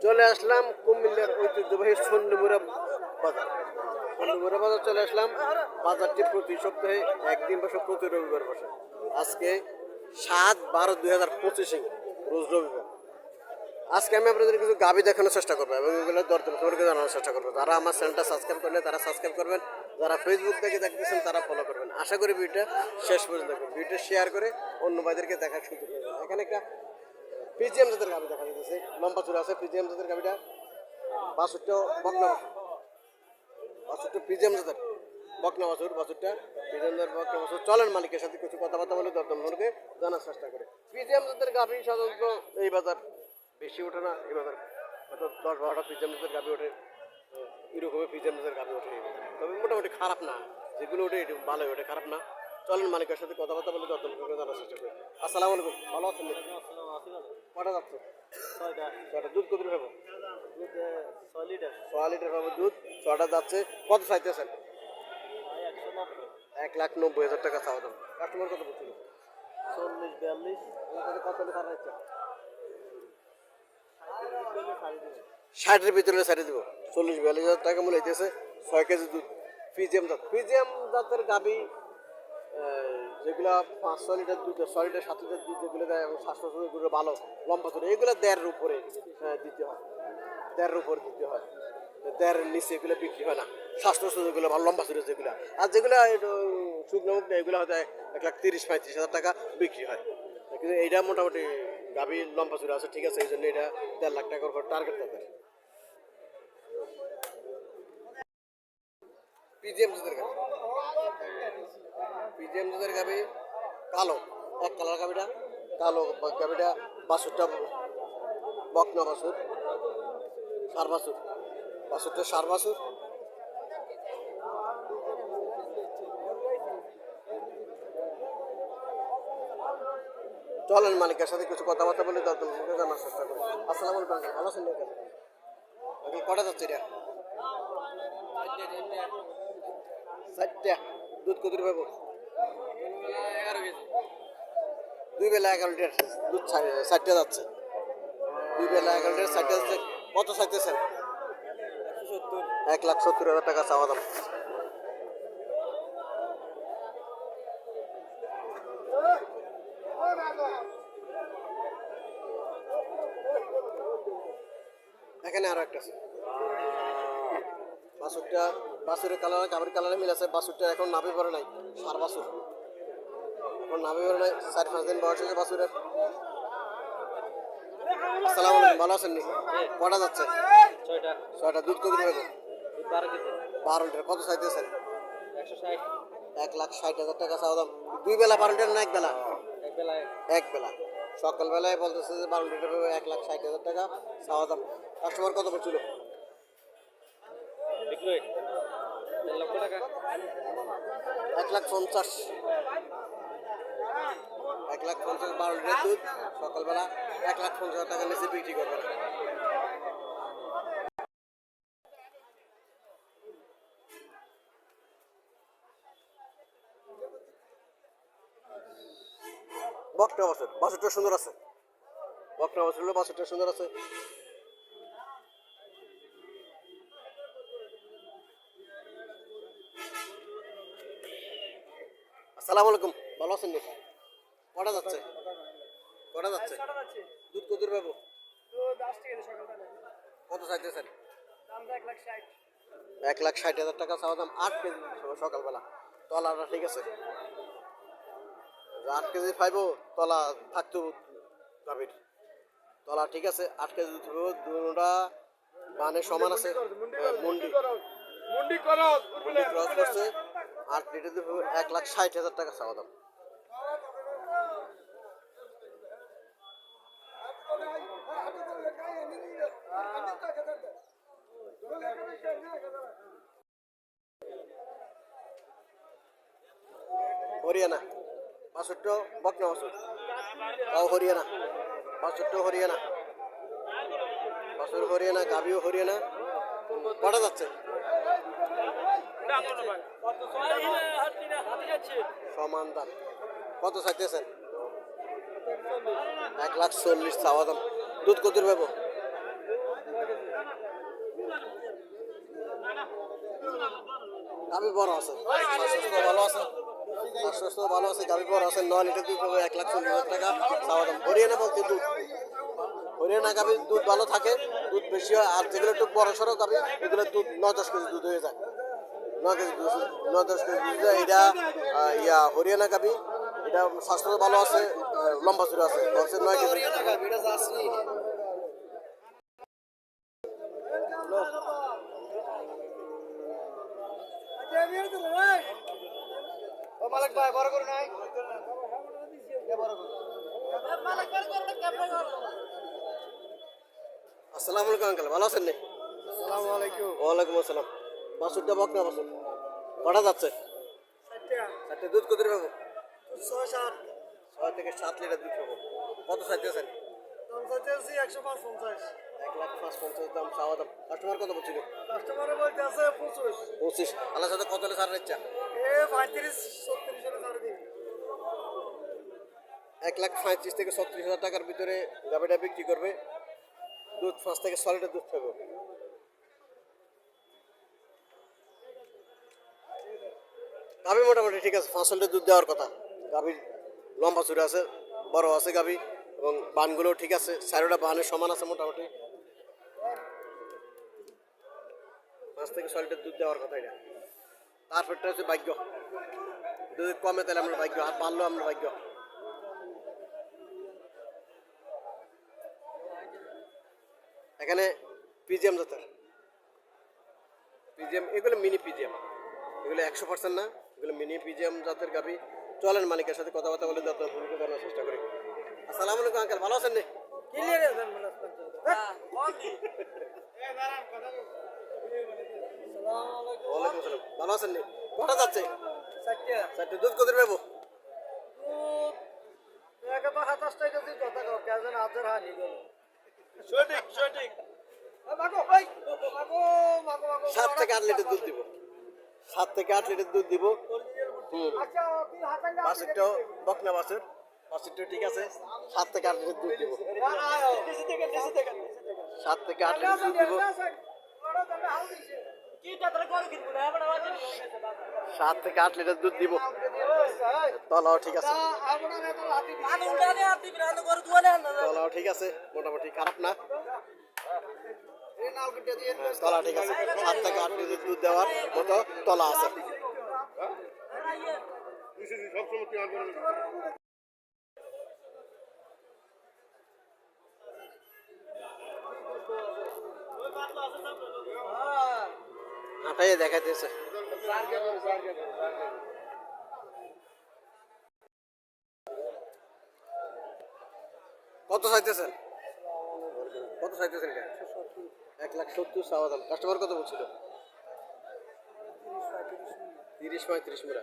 চলে আসলাম কুমিল্লার ঐতিহ্যবাহী সন্নিমুরা বাজার। সন্নিমুরা বাজার চলে আসলাম। বাজারটি প্রতি সপ্তাহে একদিন বসে, প্রতি রবিবার বসে। আজকে 7/12/2025 রোজ রবিবার। আজকে আমি আপনাদের কিছু গাভী দেখানোর চেষ্টা করবো এবং এগুলো দরদাম সম্পর্কে জানানোর চেষ্টা করবো। যারা আমার চ্যানেলটা সাবস্ক্রাইব করলে তারা সাবস্ক্রাইব করবেন, যারা ফেসবুক থেকে দেখতেছেন তারা ফলো করবেন। আশা করি ভিডিওটা শেষ পর্যন্ত দেখবেন, ভিডিওটা শেয়ার করে অন্য ভাইদেরকে দেখার সুযোগ করবেন। এখানে একটা পিজিএম জাতের গাভী দেখা যাচ্ছে, লম্বা চূড়া আছে। পিজিএম জাতের গাভীটা 62 বকনা বাছুরটা পিজিএম জাতের বকনা বাছুর, বাছুরটা পিজিএম জাতের বকনা বাছুর। চলেন মালিকের সাথে কিছু কথাবার্তা বলে দরদাম সম্পর্কে জানার চেষ্টা করে। পিজিএম জাতের গাভী সাধারণত এই বাজার বেশি ওঠে না, এই বাজার হয়তো 10-12টা পিজিএম জাতের গাভী ওঠে, এরকমই পিজিএম জাতের গাভী ওঠে। তবে মোটামুটি খারাপ না, যেগুলো ওঠে এটি ভালোই ওঠে, খারাপ না। চলেন মালিকের সাথে কথাবার্তা বলে দরদাম সম্পর্কে জানার চেষ্টা করি। আসসালামু আলাইকুম, ভালো আছেন? কটা যাচ্ছে? 6টা। দুধ কত খাবো? 6 লিটার পাবো দুধ। 6টা যাচ্ছে। কত চাইতেছেন? 1,90,000 টাকা চাওয়া দাম। কাস্টমার কত বলছিল? 40-42 কত ছাড়া ইচ্ছা? 60-এর ভিতরে ছাড়িয়ে দেবো। 40-42 হাজার টাকা মূল্য হইতেছে। 6 কেজি দুধ। পিজিএম জাত, পিজিএম জাতের গাভী যেগুলো 5-6 লিটার দুধ, 6 লিটার 7 লিটার দুধ যেগুলো দেয় এবং স্বাস্থ্যগুলো ভালো লম্বা চলে, এগুলো 1.5-এর উপরে দিতে হয়। 1.5-এর উপরে দিতে হয়, 1.5-এর নিচে এগুলো বিক্রি হয় না। স্বাস্থ্য যেগুলো ভালো লম্বা চলে যেগুলো, আর যেগুলো শুকনো মুখ এগুলো হয়তো 1,30,000-35,000 টাকা বিক্রি হয়। কিন্তু এইটা মোটামুটি গাভী লম্বা চূড়া আছে, ঠিক আছে, এই জন্য এটা 1.5 লাখ টাকার উপর টার্গেট তাদের। পিজিএম জাতের গাভী, পিজিএম জাতের গাভী কালো, এক কালার গাভীটা কালো। গাভীটা বাছুরটা বকনা বাছুর, সার বাছুর, বাছুরটা সার বাছুর। চলেন মালিকের সাথে কিছু কথাবার্তা বলে দরদাম জানার চেষ্টা করি। আসসালামু আলাইকুম, ভালো আছেন? কটা যাচ্ছে এটা? 4টা। দুধ কত পাবো? 2 বেলা 11 লিটার দুধ। 4টা যাচ্ছে। 2 বেলা 11 লিটার 4টা যাচ্ছে। কত চাইতেছেন? 1,70,000 টাকা চাওয়া দাম। এখানে আরো একটা আছে। বাছুরটা, বাছুরের কালার গাভীর কালারে মিল আছে। বাছুরটা এখন নাভি ভরে নাই, সার বাছুর এখন নাভি ভরে নাই। 4-5 দিন বয়স হয়েছে বাছুরের। আসসালামু আলাইকুম, ভালো আছেন? কটা যাচ্ছে? 6টা। দুধ কত হবে? 12 লিটার। কত চাইতেছেন? 1,60,000 টাকা চাওয়া দাম। 2 বেলা 12 লিটার না এক বেলা? এক বেলা। সকালবেলায় বলতেছে যে 12 লিটার 1,60,000 টাকা চাওয়া দাম। কাস্টমার কত বলছিল? 1,50,000। 1,50,000 12 লিটার দুধ। সকালবেলা 1,50,000 টাকা নিচে বিক্রি করবে। বকনা বাছুর, বাছুরটা সুন্দর আছে। বকনা বাছুর হলো, বাছুরটা সুন্দর আছে। আসসালামু আলাইকুম, ভালো আছেন? কটা যাচ্ছে? কটা যাচ্ছে? দুধ কত পাবো? কত চাইতেছেন? 1,60,000 টাকা চাওয়া দাম। 8 কেজি সকালবেলা। তলাটা ঠিক আছে, 8 কেজি পাইবো। তলা থাকতো গাভীর, তলা ঠিক আছে। 8 কেজি দুধ পাবো। দুটা মানে সমান আছে। মুন্ডি ক্রস করছে। 8 লিটার দুধ পাবো। 1,60,000 টাকা চাওয়া দাম। হরিয়ানা বাছুরটা বকনা বাছুর, তাও হরিয়ানা। বাছুরটা হরিয়ানা, বাছুর হরিয়ানা, গাভীও হরিয়ানা। কটা যাচ্ছে? সমান দাম। কত চাইতেছেন? 1,40,000 চাওয়া দাম। দুধ কত পাবো? গাবি বড় আছে, স্বাস্থ্য ভালো আছে, স্বাস্থ্য ভালো আছে, গাবি বড় আছে, 9 লিটার দুধ পাবে 1,40,000 টাকা চাওয়া দাম। হরিয়ানা বলতে দুধ, হরিয়ানা গাবির দুধ ভালো থাকে, দুধ বেশি হয়, আর যেগুলো একটু বড় সড়ো গাবি এগুলো দুধ 9-10 কেজি দুধ হয়ে যায়, 9 কেজি দুধ, 9-10 কেজি দুধ হয়। এটা হরিয়ানা গাবি, এটা স্বাস্থ্য ভালো আছে, লম্বা চূড়া আছে, বলছে 9 কেজি। মালিক ভাই বড় করে নাই আসসালামু আলাইকুম আঙ্কেল, ভালো আছেন নি? আসসালামু আলাইকুম। ওয়ালাইকুম আসসালাম। বাছুরটা বক না বাছুর কটা যাচ্ছে? 4টে। দুধ কত পাবো? 6 থেকে 7 লিটার দুধ পাবো। কত চাইতেছেন? 1,05,50,000 দাম চাওয়া দাম। কাস্টমার কত বলছিল? কাস্টমারে বলতে আছে 25 25। আল্লাহর সাথে কত হলে ছাড় ইচ্ছা? 35-36 এর ছাড় দিন। 1,35,000 থেকে 36,000 টাকার ভিতরে গাভিটা বিক্রি করবে। দুধ 5 থেকে 6 লিটার দুধ খাবো। গাভি মোটামুটি ঠিক আছে, 5 লিটার দুধ দেওয়ার কথা। গাভির লম্বা চূড়া আছে, বড় আছে গাভি, এবং বানগুলো ঠিক আছে, চারোটা বানের সমান আছে মোটামুটি। 5 থেকে 6 লিটার দুধ দেওয়ার কথা এটা। তারপরটা হচ্ছে ভাগ্য, দুধ কমে তাহলে আমরা ভাগ্য, আর বাড়লেও আমরা ভাগ্য। এখানে পিজিএম জাতের, পিজিএম এগুলো মিনি পিজিএম, এগুলো 100% না, এগুলো মিনি পিজিএম জাতের গাভি। চলেন মালিকের সাথে কথাবার্তা বলে আপনার ভূমিকা জানার চেষ্টা করি। আসসালামু আলাইকুম আঙ্কেল, ভালো আছেন নি? ক্লিয়ার আছে মানে ওয়ালাইকুম আসসালাম, ভালো আছেন নি? কটা যাচ্ছে? 4টে। দুধ কত পাবো? সঠিক 7 থেকে 8 লিটার দুধ দিব, 7 থেকে 8 লিটার দুধ দিব। বাছুরটাও বকনা বাছুর, বাছুরটাও ঠিক আছে, 7 থেকে 8 লিটার দুধ দিব, 7 থেকে 8 লিটার দুধ দিব, 7 থেকে 8 লিটার দুধ দিব। তলাও ঠিক আছে, তলাও ঠিক আছে, মোটামুটি খারাপ না, তলা ঠিক আছে, 7 থেকে 8 লিটার দুধ দেওয়ার মতো তলা আছে। হাঁটাইয়ে দেখাইতেছে। কত চাইতেছেন? কত চাইতেছেন এটা? 1,70,000 চাওয়া দাম। কাস্টমার কত বলছিল? 30-35 মুড়া।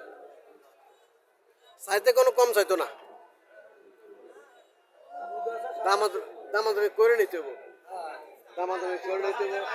চাইতে কোনো কম চাইতো না, দামাদামি করে নিতে হবো, দামাদামি করে নিতে হবো।